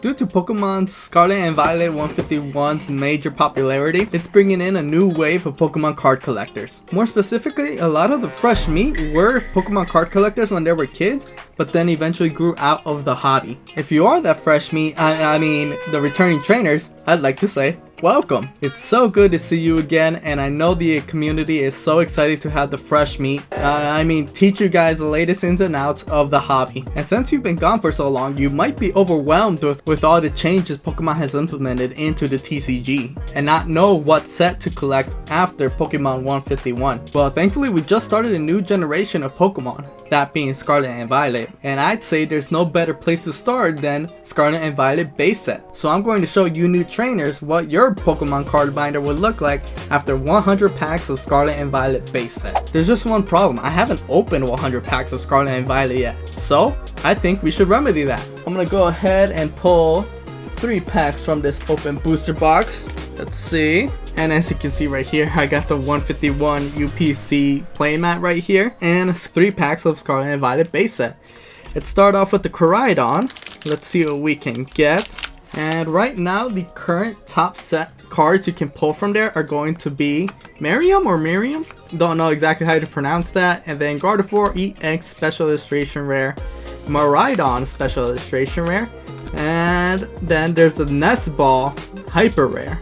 Due to Pokemon's Scarlet and Violet 151's major popularity, it's bringing in a new wave of Pokemon card collectors. More specifically, a lot of the fresh meat were Pokemon card collectors when they were kids, but then eventually grew out of the hobby. If you are that fresh meat, I mean the returning trainers, I'd like to say, welcome! It's so good to see you again, and I know the community is so excited to have the fresh meat. Teach you guys the latest ins and outs of the hobby. And since you've been gone for so long, you might be overwhelmed with all the changes Pokemon has implemented into the TCG, and not know what set to collect after Pokemon 151. Well, thankfully we just started a new generation of Pokemon, that being Scarlet and Violet, and I'd say there's no better place to start than Scarlet and Violet base set. So I'm going to show you new trainers what your Pokemon card binder would look like after 100 packs of Scarlet and Violet base set. There's just one problem, I haven't opened 100 packs of Scarlet and Violet yet, so I think we should remedy that. I'm gonna go ahead and pull 3 packs from this open booster box. Let's see. And as you can see right here, I got the 151 UPC playmat right here, and 3 packs of Scarlet and Violet base set. Let's start off with the Koraidon. Let's see what we can get. And right now, the current top set cards you can pull from there are going to be Miriam? Don't know exactly how to pronounce that. And then Gardevoir EX Special Illustration Rare, Miraidon Special Illustration Rare, and then there's the Nest Ball Hyper Rare.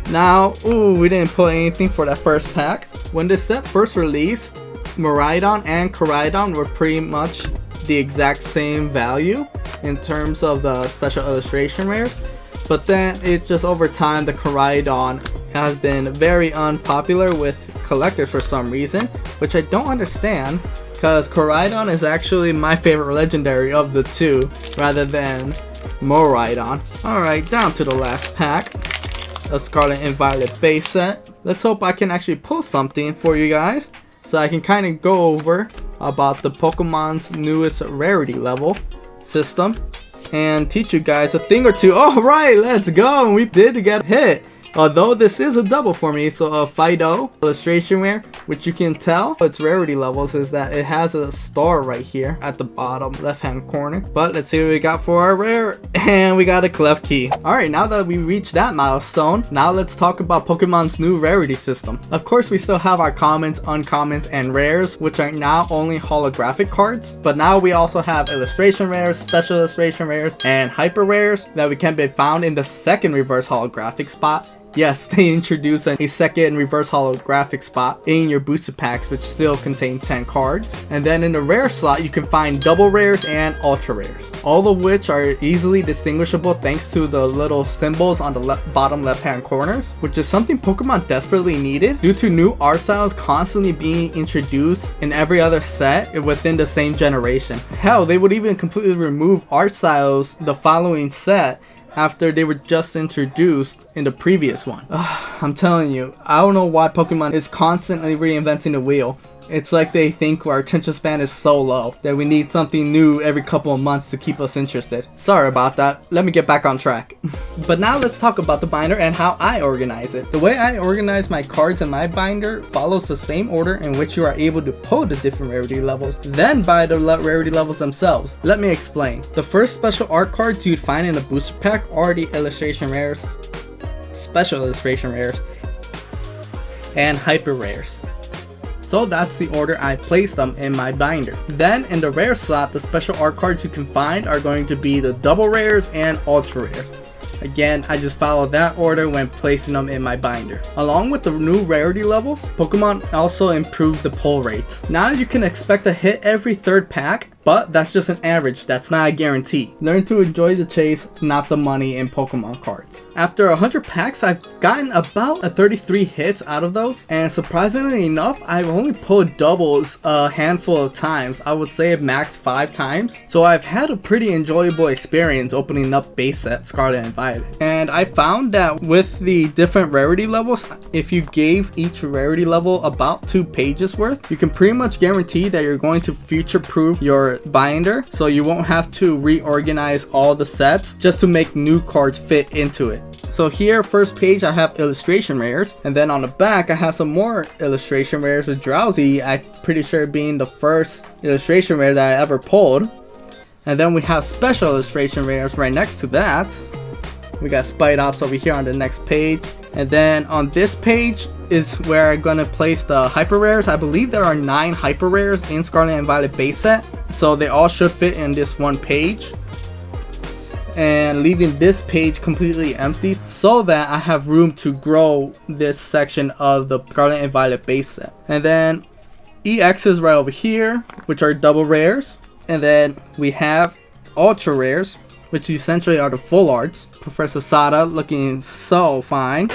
Now, we didn't pull anything for that first pack. When this set first released, Miraidon and Koraidon were pretty much the exact same value in terms of the special illustration rares, but then it just over time the Koraidon has been very unpopular with collectors for some reason, which I don't understand, because Koraidon is actually my favorite legendary of the two rather than Miraidon. Alright, down to the last pack of Scarlet and Violet base set. Let's hope I can actually pull something for you guys so I can kind of go over about the Pokemon's newest rarity level system and teach you guys a thing or two. Alright, let's go! We did get hit. Although this is a double for me, so a Fido illustration rare, which you can tell its rarity levels is that it has a star right here at the bottom left hand corner. But let's see what we got for our rare, and we got a Klefki. Alright, now that we reached that milestone, now let's talk about Pokemon's new rarity system. Of course, we still have our commons, uncommons, and rares, which are now only holographic cards, but now we also have illustration rares, special illustration rares, and hyper rares that we can be found in the second reverse holographic spot. Yes, they introduced a second reverse holographic spot in your booster packs, which still contain 10 cards. And then in the rare slot, you can find double rares and ultra rares, all of which are easily distinguishable thanks to the little symbols on the bottom left hand corners, which is something Pokemon desperately needed due to new art styles constantly being introduced in every other set within the same generation. Hell, they would even completely remove art styles the following set after they were just introduced in the previous one. I'm telling you, I don't know why Pokemon is constantly reinventing the wheel. It's like they think our attention span is so low that we need something new every couple of months to keep us interested. Sorry about that, let me get back on track. But now let's talk about the binder and how I organize it. The way I organize my cards in my binder follows the same order in which you are able to pull the different rarity levels, then buy the rarity levels themselves. Let me explain. The first special art cards you'd find in a booster pack are the illustration rares, special illustration rares, and hyper rares. So that's the order I place them in my binder. Then in the rare slot, the special art cards you can find are going to be the double rares and ultra rares. Again, I just follow that order when placing them in my binder. Along with the new rarity levels, Pokemon also improved the pull rates. Now you can expect a hit every third pack, but that's just an average, that's not a guarantee. Learn to enjoy the chase, not the money in Pokemon cards. After 100 packs, I've gotten about 33 hits out of those, and surprisingly enough, I've only pulled doubles a handful of times. I would say max 5 times. So I've had a pretty enjoyable experience opening up base set Scarlet and Violet. And I found that with the different rarity levels, if you gave each rarity level about 2 pages worth, you can pretty much guarantee that you're going to future-proof your binder, so you won't have to reorganize all the sets just to make new cards fit into it. So here, first page, I have illustration rares, and then on the back I have some more illustration rares with Drowsy, I'm pretty sure being the first illustration rare that I ever pulled. And then we have special illustration rares right next to that. We got Spite Ops over here on the next page. And then on this page is where I'm gonna place the hyper rares. I believe there are 9 hyper rares in Scarlet and Violet base set, so they all should fit in this one page. And leaving this page completely empty so that I have room to grow this section of the Scarlet and Violet base set. And then EXs right over here, which are double rares. And then we have ultra rares, which essentially are the full arts. Professor Sada looking so fine.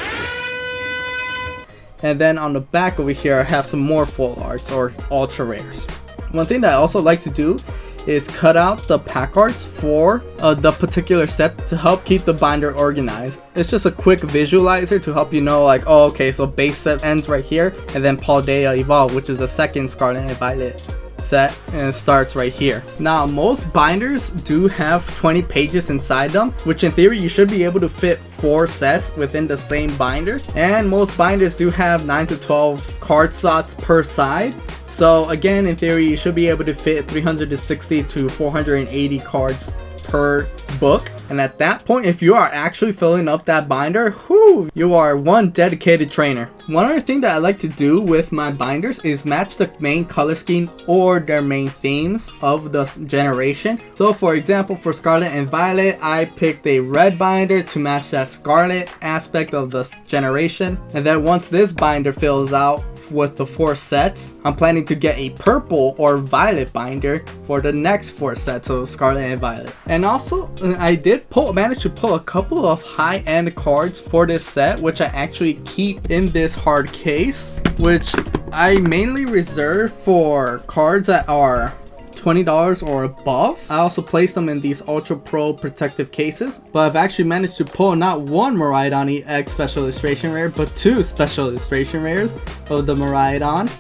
And then on the back over here, I have some more full arts or ultra rares. One thing that I also like to do is cut out the pack arts for the particular set to help keep the binder organized. It's just a quick visualizer to help you know, like, oh, okay, so base set ends right here, and then Paldea Evolve, which is the second Scarlet and Violet set, and it starts right here. Now, most binders do have 20 pages inside them, which in theory you should be able to fit 4 sets within the same binder, and most binders do have 9 to 12 card slots per side. So again, in theory, you should be able to fit 360 to 480 cards per book. And at that point, if you are actually filling up that binder, whoo, you are one dedicated trainer. One other thing that I like to do with my binders is match the main color scheme or their main themes of the generation. So for example, for Scarlet and Violet, I picked a red binder to match that Scarlet aspect of the generation. And then once this binder fills out with the 4 sets, I'm planning to get a purple or violet binder for the next 4 sets of Scarlet and Violet. And also, I did manage to pull a couple of high-end cards for this set, which I actually keep in this hard case, which I mainly reserve for cards that are $20 or above. I also place them in these Ultra Pro protective cases, but I've actually managed to pull not one Miraidon EX special illustration rare, but 2 special illustration rares of the Miraidon,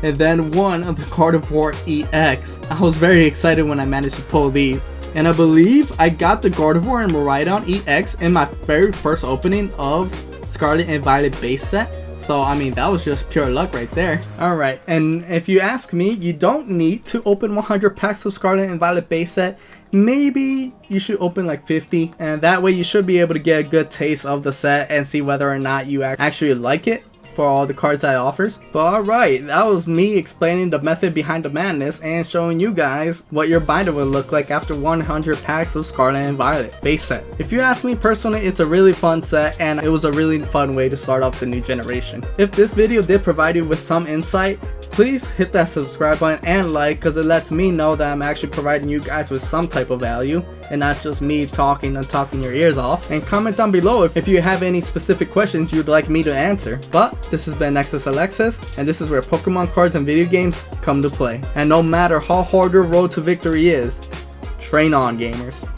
and then 1 of the Gardevoir EX. I was very excited when I managed to pull these. And I believe I got the Gardevoir and Miraidon EX in my very first opening of Scarlet and Violet base set. So I mean, that was just pure luck right there. Alright, and if you ask me, you don't need to open 100 packs of Scarlet and Violet base set. Maybe you should open like 50, and that way you should be able to get a good taste of the set and see whether or not you actually like it for all the cards that it offers. But alright, that was me explaining the method behind the madness and showing you guys what your binder would look like after 100 packs of Scarlet and Violet base set. If you ask me personally, it's a really fun set and it was a really fun way to start off the new generation. If this video did provide you with some insight, please hit that subscribe button and like, because it lets me know that I'm actually providing you guys with some type of value and not just me talking and talking your ears off. And comment down below if you have any specific questions you'd like me to answer. But this has been Nexus Alexis, and this is where Pokemon cards and video games come to play. And no matter how hard your road to victory is, train on, gamers.